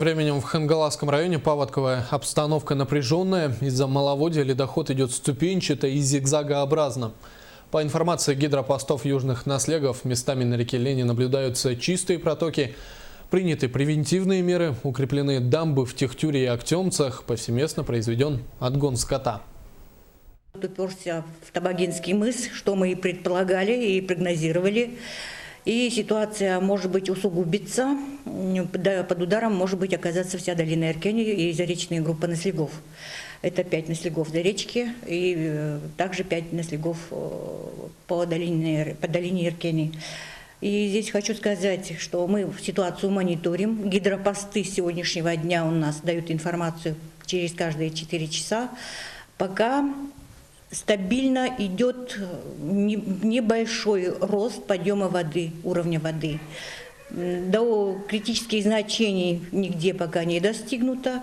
Временем в Хангаласском районе паводковая обстановка напряженная. Из-за маловодья ледоход идет ступенчато и зигзагообразно. По информации гидропостов южных наслегов, местами на реке Лени наблюдаются чистые протоки. Приняты превентивные меры, укреплены дамбы в Техтюре и Актемцах, повсеместно произведен отгон скота. Уперся в Табагинский мыс, что мы и предполагали, и прогнозировали. И ситуация может быть усугубится. Под ударом может быть оказаться вся долина Иркени и заречная группа наслегов. Это 5 наслегов Заречки и также 5 наслегов по долине Иркени. И здесь хочу сказать, что мы ситуацию мониторим. Гидропосты с сегодняшнего дня у нас дают информацию через каждые 4 часа. Пока стабильно идет небольшой рост подъема воды, уровня воды. До критических значений нигде пока не достигнуто.